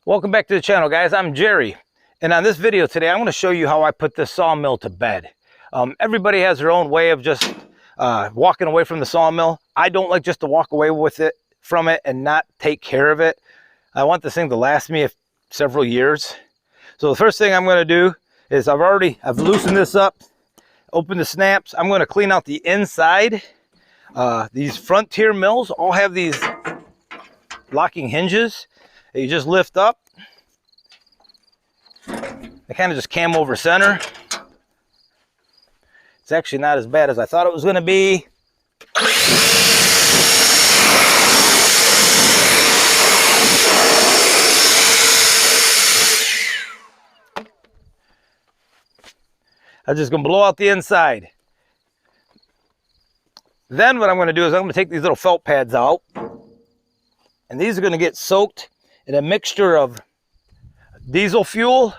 Welcome back to the channel, guys. I'm Jerry, and on this video today I'm going to show you how I put this sawmill to bed. Everybody has their own way of just walking away from the sawmill. I don't like just to walk away from it and not take care of it. I want this thing to last me several years. So the first thing I'm going to do is I've loosened this up, opened the snaps. I'm going to clean out the inside. These Frontier mills all have these locking hinges that you just lift up. They kind of just cam over center. It's actually not as bad as I thought it was going to be. I'm just going to blow out the inside. Then what I'm going to do is I'm going to take these little felt pads out, and these are going to get soaked in a mixture of diesel fuel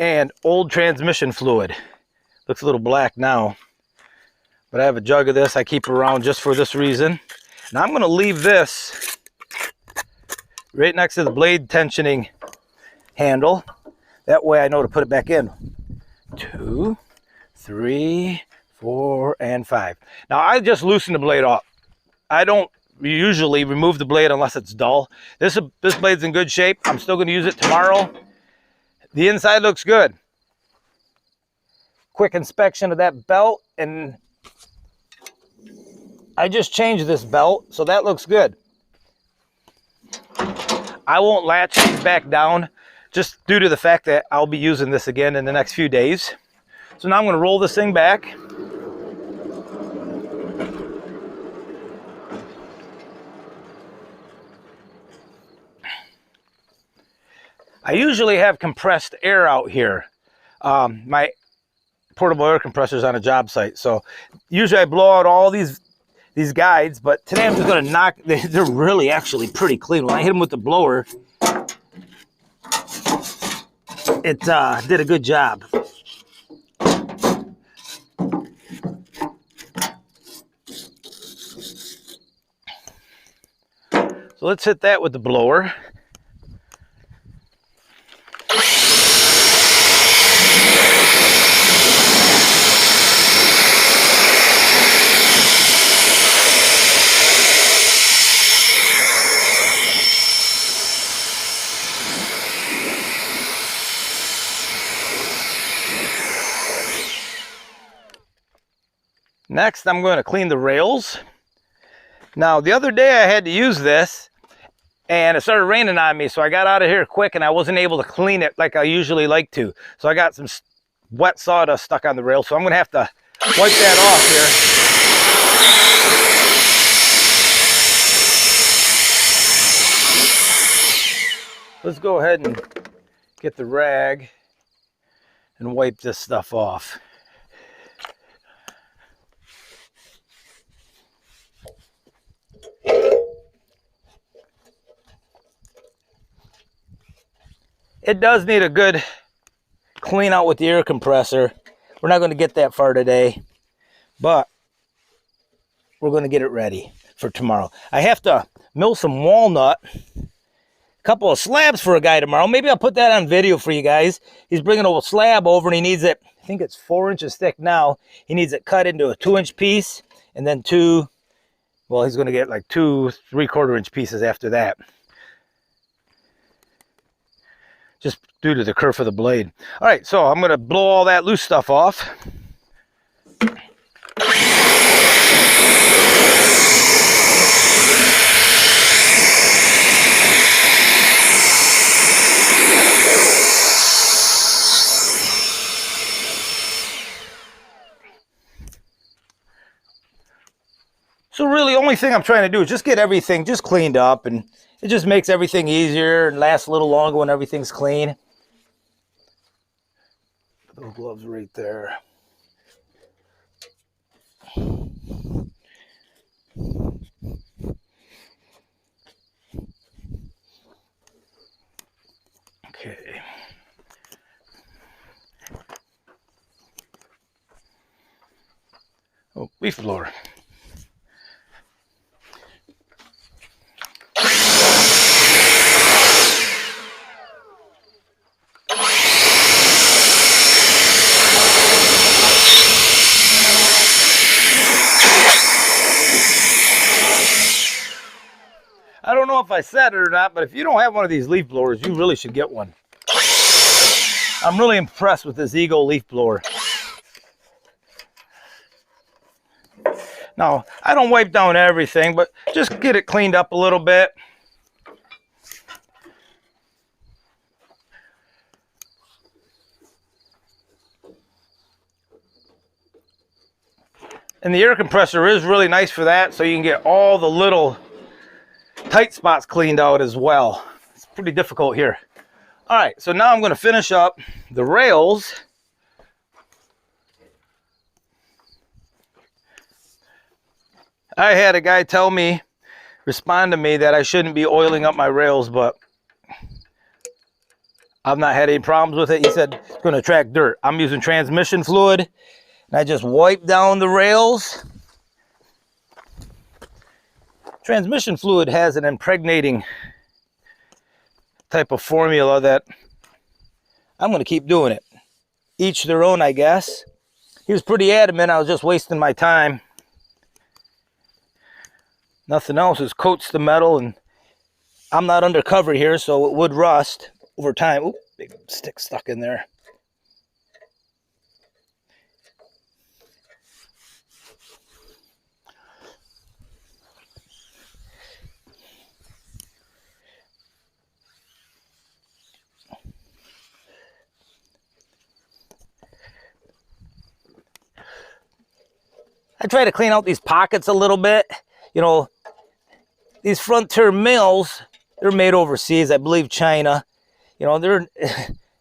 and old transmission fluid. Looks a little black now, but I have a jug of this I keep around just for this reason. Now I'm going to leave this right next to the blade tensioning handle. That way I know to put it back in. 2, 3, 4, and 5. Now I just loosen the blade off. I don't usually remove the blade unless it's dull. This blade's in good shape. I'm still going to use it tomorrow. The inside looks good. Quick inspection of that belt, and I just changed this belt, so that looks good. I won't latch these back down just due to the fact that I'll be using this again in the next few days. So now I'm going to roll this thing back. I usually have compressed air out here. My portable air compressors on a job site. So usually I blow out all these guides, but today I'm just going to knock. They're really actually pretty clean. When I hit them with the blower, it did a good job. So let's hit that with the blower. Next, I'm going to clean the rails. Now, the other day I had to use this, and it started raining on me, so I got out of here quick, and I wasn't able to clean it like I usually like to. So I got some wet sawdust stuck on the rail, so I'm going to have to wipe that off here. Let's go ahead and get the rag and wipe this stuff off. It does need a good clean out with the air compressor. We're not going to get that far today, but we're going to get it ready for tomorrow. I have to mill some walnut, a couple of slabs for a guy tomorrow. Maybe I'll put that on video for you guys. He's bringing a slab over, and he needs it, I think it's 4 inches thick now. He needs it cut into a 2-inch piece, and then he's going to get like 2 3/4-inch pieces after that, just due to the curve of the blade. All right, so I'm going to blow all that loose stuff off. So really, the only thing I'm trying to do is just get everything just cleaned up, and it just makes everything easier and lasts a little longer when everything's clean. Put those gloves right there. Okay. Oh, leaf blower. if I said it or not, but if you don't have one of these leaf blowers, you really should get one. I'm really impressed with this Eagle leaf blower. Now, I don't wipe down everything, but just get it cleaned up a little bit. And the air compressor is really nice for that, so you can get all the little tight spots cleaned out as well. It's pretty difficult here. All right, so now I'm going to finish up the rails. I had a guy respond to me that I shouldn't be oiling up my rails, but I've not had any problems with it. He said it's going to attract dirt. I'm using transmission fluid, and I just wipe down the rails. Transmission fluid has an impregnating type of formula that I'm going to keep doing it. Each their own, I guess. He was pretty adamant I was just wasting my time. Nothing else. It coats the metal, and I'm not undercover here, so it would rust over time. Oop, big stick stuck in there. I try to clean out these pockets a little bit. You know, these Frontier mills, they're made overseas, I believe China. You know,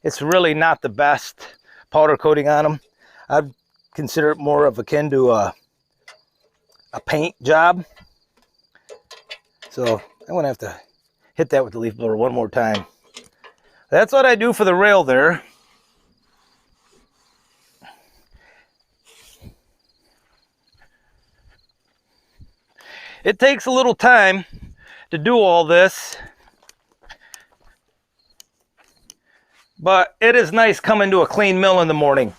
it's really not the best powder coating on them. I'd consider it more of akin to a paint job. So I'm gonna have to hit that with the leaf blower one more time. That's what I do for the rail there. It takes a little time to do all this, but it is nice coming to a clean mill in the morning.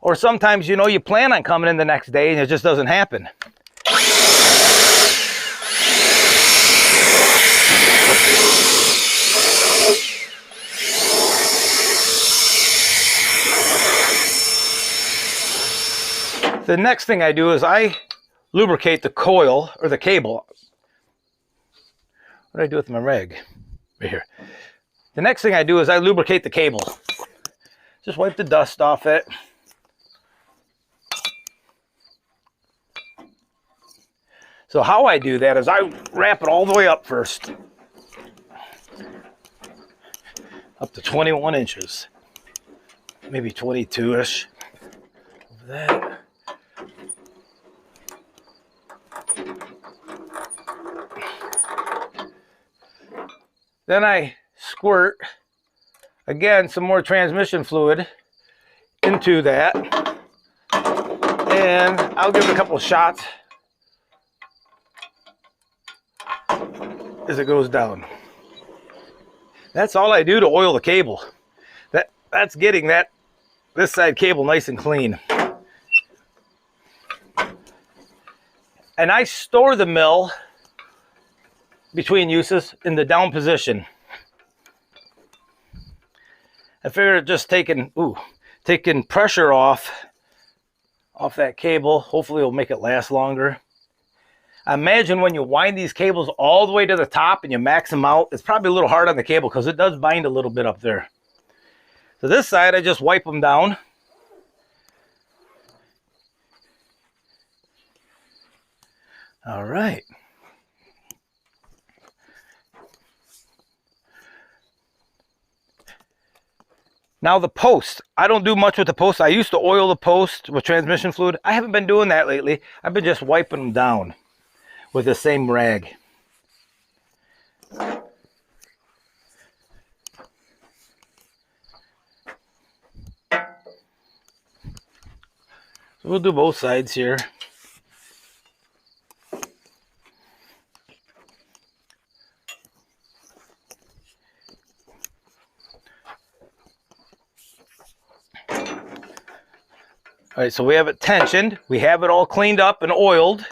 Or sometimes, you know, you plan on coming in the next day and it just doesn't happen. The next thing I do is I lubricate the coil or the cable. What do I do with my rag? Right here. The next thing I do is I lubricate the cable. Just wipe the dust off it. So how I do that is I wrap it all the way up first. Up to 21 inches. Maybe 22-ish. Over that. Then I squirt, again, some more transmission fluid into that. And I'll give it a couple of shots as it goes down. That's all I do to oil the cable. That's getting this side cable nice and clean. And I store the mill between uses in the down position. I figured just taking pressure off that cable, hopefully it'll make it last longer. I imagine when you wind these cables all the way to the top and you max them out, it's probably a little hard on the cable because it does bind a little bit up there. So this side, I just wipe them down. All right. Now the post, I don't do much with the post. I used to oil the post with transmission fluid. I haven't been doing that lately. I've been just wiping them down with the same rag. So we'll do both sides here. All right, so we have it tensioned. We have it all cleaned up and oiled.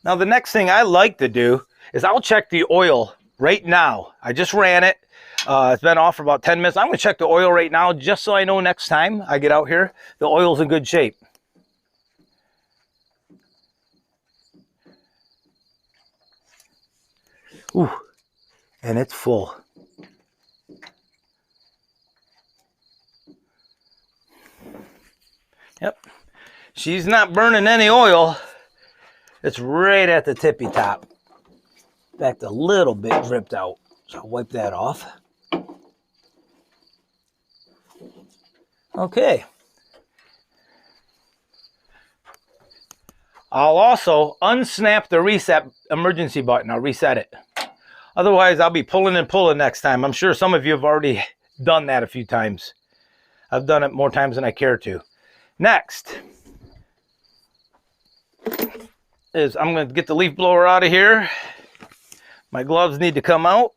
Now the next thing I like to do is I'll check the oil right now. I just ran it. It's been off for about 10 minutes. I'm going to check the oil right now just so I know next time I get out here, the oil's in good shape. Ooh, and it's full. Yep, she's not burning any oil. It's right at the tippy top. In fact, a little bit dripped out. So I'll wipe that off. Okay. I'll also unsnap the reset emergency button. I'll reset it. Otherwise, I'll be pulling and pulling next time. I'm sure some of you have already done that a few times. I've done it more times than I care to. Next is I'm going to get the leaf blower out of here. My gloves need to come out.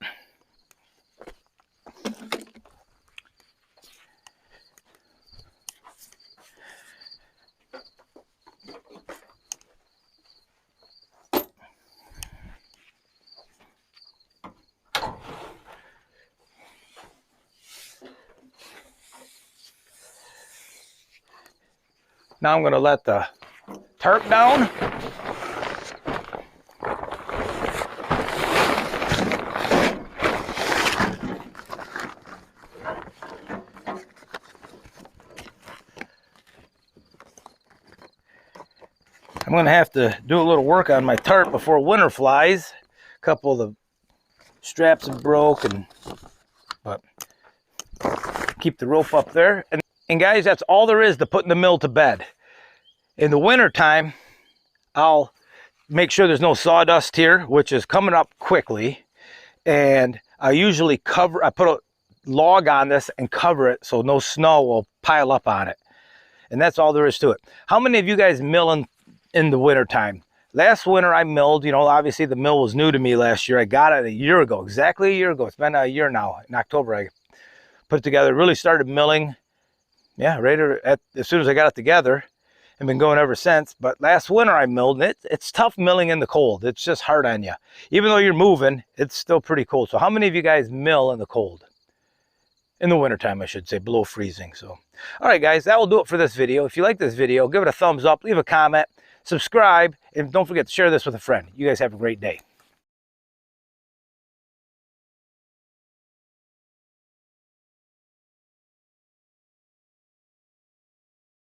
Now I'm going to let the tarp down. I'm going to have to do a little work on my tarp before winter flies. A couple of the straps have broken, but keep the rope up there. And guys, that's all there is to putting the mill to bed. In the winter time, I'll make sure there's no sawdust here, which is coming up quickly. And I usually I put a log on this and cover it so no snow will pile up on it. And that's all there is to it. How many of you guys mill in the winter time? Last winter I milled, you know, obviously the mill was new to me last year. I got it a year ago, exactly a year ago. It's been a year now. In October I put it together, really started milling. Yeah, as soon as I got it together, and been going ever since. But last winter I milled, and it's tough milling in the cold. It's just hard on you. Even though you're moving, it's still pretty cold. So how many of you guys mill in the cold? In the wintertime, I should say, below freezing. So, all right, guys, that will do it for this video. If you like this video, give it a thumbs up, leave a comment, subscribe, and don't forget to share this with a friend. You guys have a great day.